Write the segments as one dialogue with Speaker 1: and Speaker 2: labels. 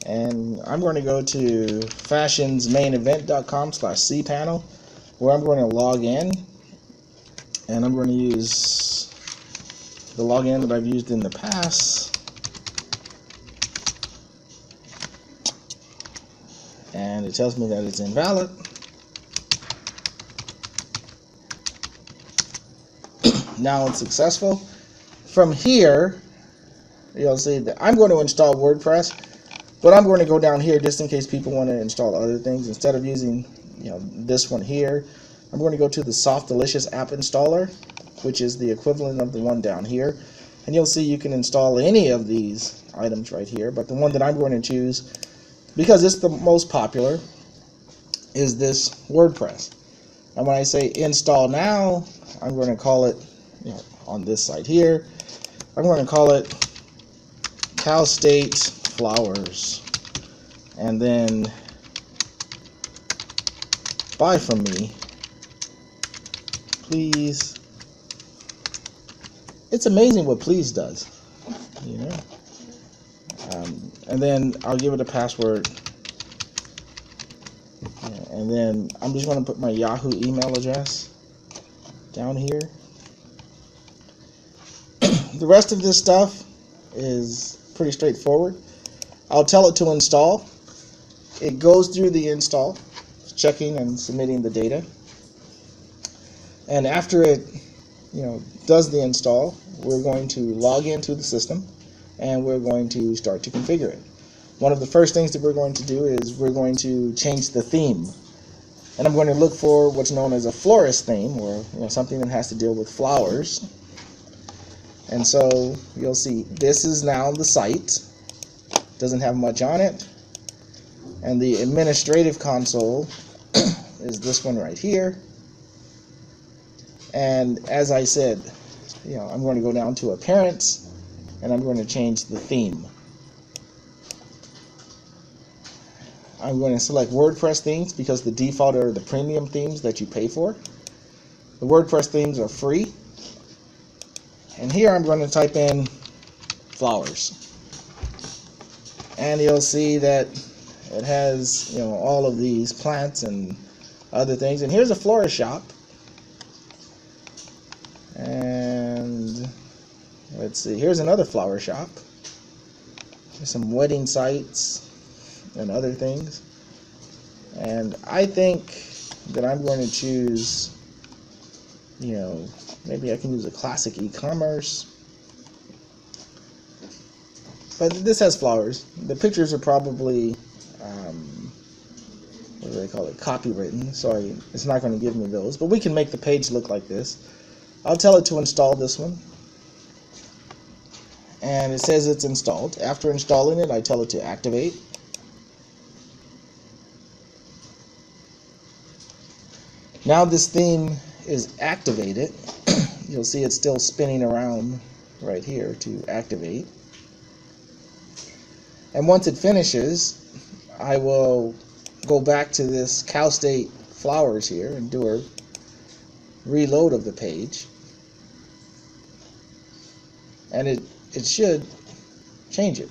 Speaker 1: And I'm going to go to fashionsmainevent.com/cpanel, where I'm going to log in, and I'm going to use the login that I've used in the past. And it tells me that it's invalid. Now it's successful. From here, you'll see that I'm going to install WordPress, but I'm going to go down here just in case people want to install other things. Instead of using this one here, I'm going to go to the Soft Delicious app installer, which is the equivalent of the one down here. And you'll see you can install any of these items right here, but the one that I'm going to choose, because it's the most popular, is this WordPress. And when I say install now, I'm going to call it, on this site here, I'm going to call it csflowers, and then buy from me, please. It's amazing what please does, and then I'll give it a password, and then I'm just going to put my Yahoo email address down here. The rest of this stuff is pretty straightforward. I'll tell it to install. It goes through the install, checking and submitting the data, and after it does the install, we're going to log into the system and we're going to start to configure it. One of the first things that we're going to do is we're going to change the theme, and I'm going to look for what's known as a florist theme, or something that has to deal with flowers. And so you'll see this is now the site. Doesn't have much on it, and the administrative console is this one right here. And as I said, I'm going to go down to appearance, and I'm going to change the theme. I'm going to select WordPress themes because the default are the premium themes that you pay for. The WordPress themes are free. And here I'm going to type in flowers. And you'll see that it has, all of these plants and other things. And here's a florist shop. And let's see, here's another flower shop. There's some wedding sites and other things. And I think that I'm going to choose, maybe I can use a classic e-commerce. But this has flowers. The pictures are probably, what do they call it, copywritten. Sorry, it's not going to give me those. But we can make the page look like this. I'll tell it to install this one. And it says it's installed. After installing it, I tell it to activate. Now this theme is activated. You'll see it's still spinning around right here to activate. And once it finishes, I will go back to this Cal-State flowers here and do a reload of the page. And it should change it.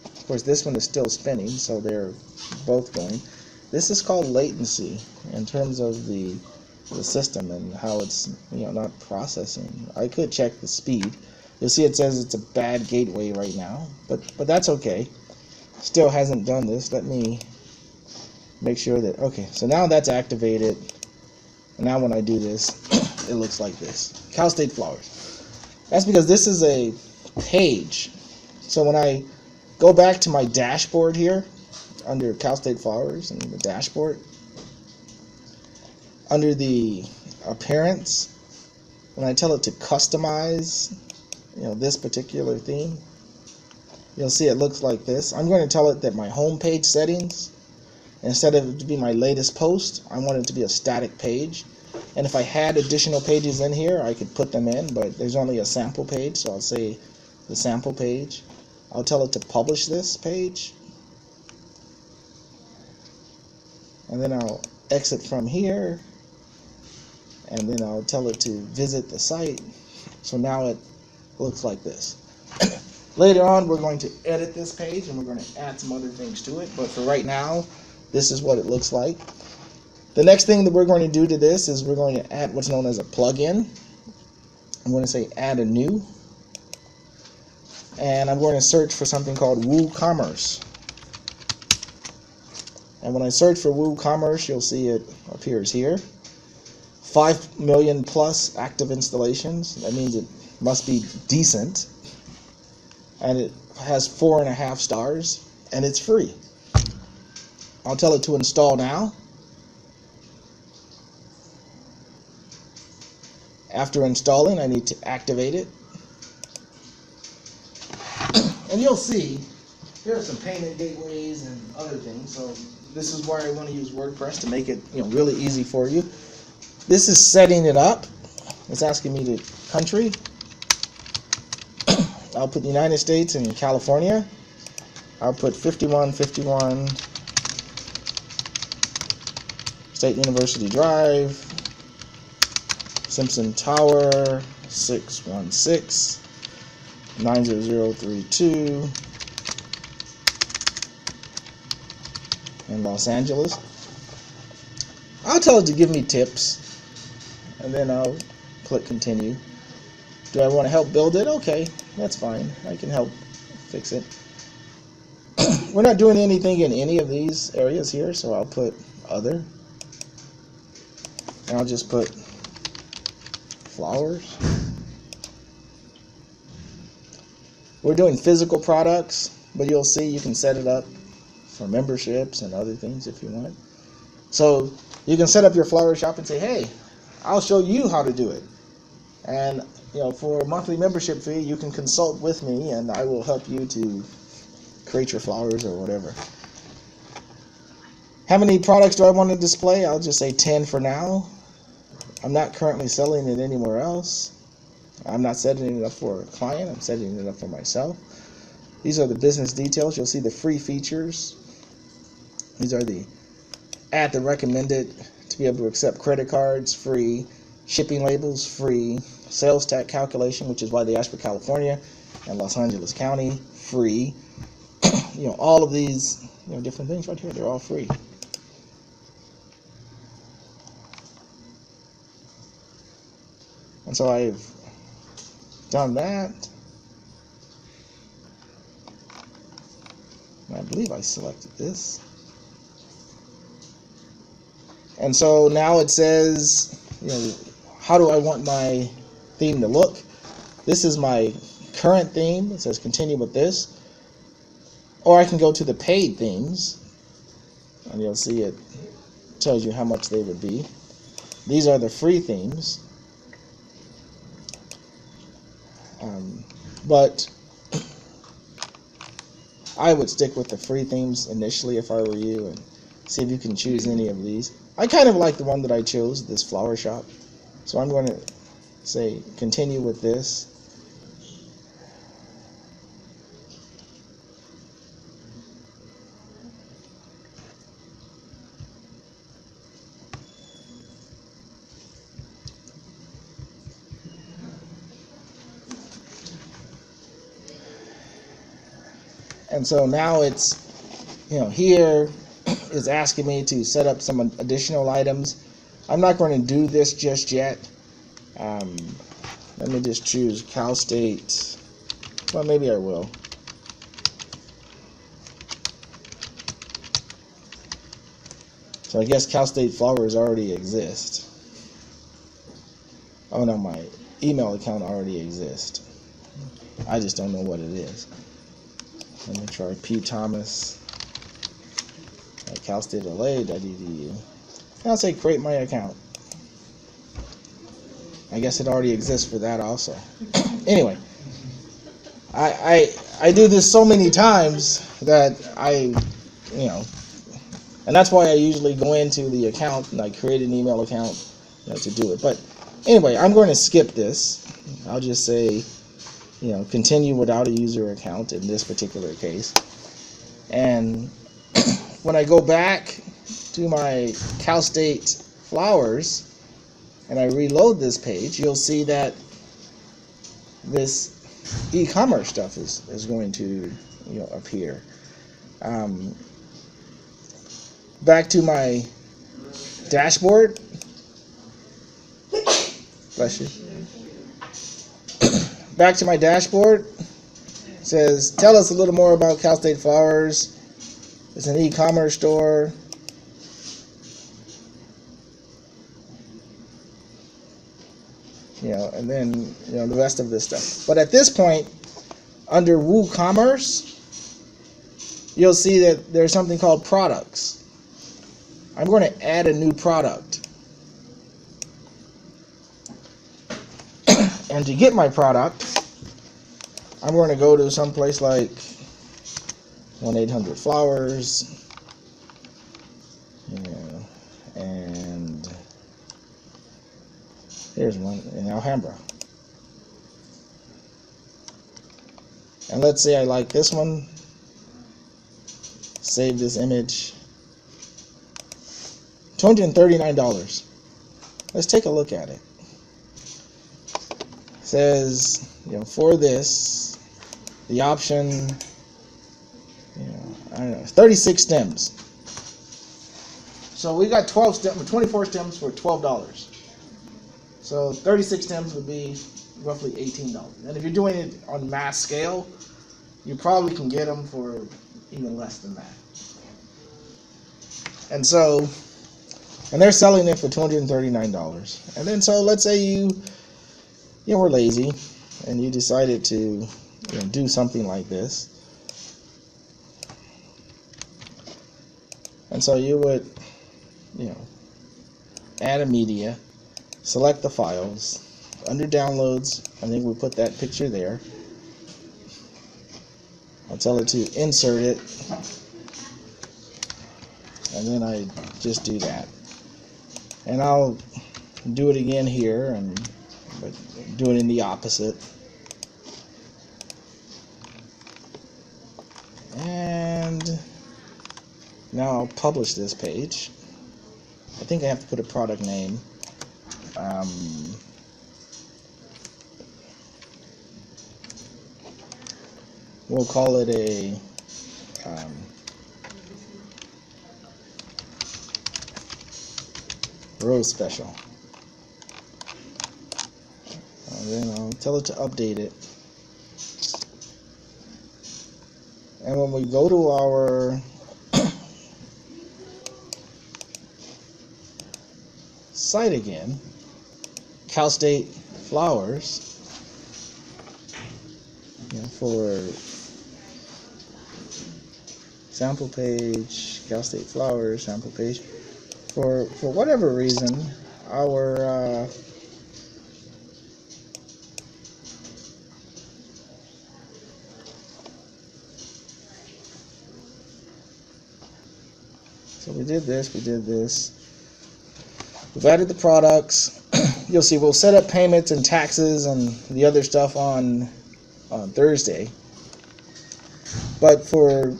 Speaker 1: Of course, this one is still spinning, so they're both going. This is called latency in terms of the system and how it's not processing. I could check the speed. You'll see it says it's a bad gateway right now, but that's okay. Still hasn't done this. Let me make sure that, okay, so now that's activated. And now when I do this, it looks like this. Cal-State flowers. That's because this is a page. So when I go back to my dashboard here, under Cal-State flowers and the dashboard, under the appearance, when I tell it to customize, this particular theme, you'll see it looks like this. I'm going to tell it that my home page settings, instead of it to be my latest post, I want it to be a static page. And if I had additional pages in here, I could put them in, but there's only a sample page, so I'll say the sample page. I'll tell it to publish this page. And then I'll exit from here, and then I'll tell it to visit the site. So now it looks like this. Later on, we're going to edit this page and we're going to add some other things to it. But for right now, this is what it looks like. The next thing that we're going to do to this is we're going to add what's known as a plugin. I'm going to say add a new. And I'm going to search for something called WooCommerce. And when I search for WooCommerce, you'll see it appears here. 5 million plus active installations. That means it must be decent. And it has 4.5 stars. And it's free. I'll tell it to install now. After installing, I need to activate it. And you'll see, here are some payment gateways and other things. So this is where I want to use WordPress to make it, really easy for you. This is setting it up. It's asking me to country. I'll put the United States and California. I'll put 5151 State University Drive, Simpson Tower, 616 90032 in Los Angeles. I'll tell it to give me tips, and then I'll click continue. Do I want to help build it? Okay, that's fine. I can help fix it. We're not doing anything in any of these areas here, so I'll put other. And I'll just put flowers. We're doing physical products, but you'll see you can set it up for memberships and other things if you want. So you can set up your flower shop and say, hey, I'll show you how to do it. And for a monthly membership fee, you can consult with me and I will help you to create your flowers or whatever. How many products do I want to display? I'll just say 10 for now. I'm not currently selling it anywhere else. I'm not setting it up for a client. I'm setting it up for myself. These are the business details. You'll see the free features. These are the add the recommended to be able to accept credit cards, free. Shipping labels, free. Sales tax calculation, which is why they asked for California and Los Angeles County, free. All of these different things right here, they're all free. And so I've done that. And I believe I selected this. And so now it says, how do I want my theme to look? This is my current theme. It says continue with this. Or I can go to the paid themes, and you'll see it tells you how much they would be. These are the free themes. But I would stick with the free themes initially if I were you, and see if you can choose any of these. I kind of like the one that I chose, this flower shop. So I'm going to say continue with this. And so now it's, here is asking me to set up some additional items. I'm not going to do this just yet. Let me just choose Cal State. Well, maybe I will. So I guess Cal State Flowers already exist. Oh no, my email account already exists. I just don't know what it is. Let me try P. Thomas at calstatela.edu. I'll say create my account. I guess it already exists for that also. Anyway, I do this so many times that and that's why I usually go into the account and I create an email account to do it. But anyway, I'm going to skip this. I'll just say continue without a user account in this particular case. And when I go back to my Cal State Flowers and I reload this page, you'll see that this e-commerce stuff is going to appear. Back to my dashboard. Bless you. Back to my dashboard. It says, tell us a little more about Cal State Flowers. It's an e-commerce store. And then the rest of this stuff. But at this point, under WooCommerce, you'll see that there's something called products. I'm going to add a new product. And to get my product, I'm going to go to some place like 1-800-Flowers, and here's one in Alhambra. And let's say I like this one. Save this image. $239. Let's take a look at it. It says, for this, the option, I don't know, 36 stems. So we got 24 stems for $12. So 36 stems would be roughly $18. And if you're doing it on mass scale, you probably can get them for even less than that. And they're selling it for $239. And then so let's say you were lazy and you decided to do something like this. And so you would add a media, select the files. Under downloads, I think we put that picture there. I'll tell it to insert it, and then I just do that. And I'll do it again here, but do it in the opposite. And now I'll publish this page. I think I have to put a product name. We'll call it a rose special. And then I'll tell it to update it. And when we go to our site again, Cal State Flowers, for sample page, Cal State Flowers sample page. For whatever reason, our so we did this. We've added the products. You'll see we'll set up payments and taxes and the other stuff on Thursday. But for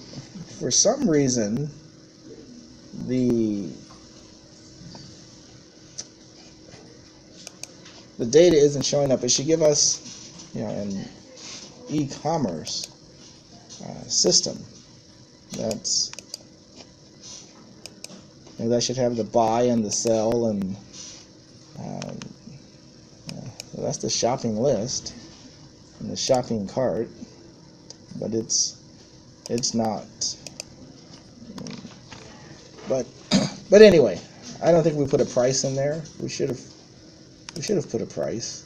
Speaker 1: some reason, the data isn't showing up. It should give us, an e-commerce system. That's that should have the buy and the sell, and that's the shopping list and the shopping cart. But it's not. But anyway, I don't think we put a price in there. We should have put a price.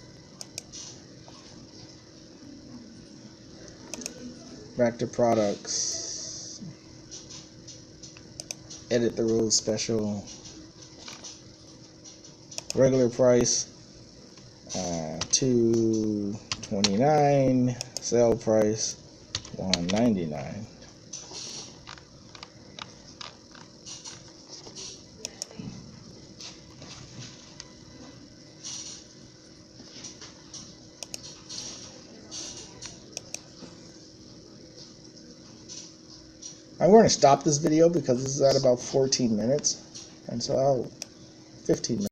Speaker 1: Back to products. Edit the rose special. Regular price $2.29. Sale price $1.99. I'm going to stop this video because this is at about 14 minutes, and so 15 minutes.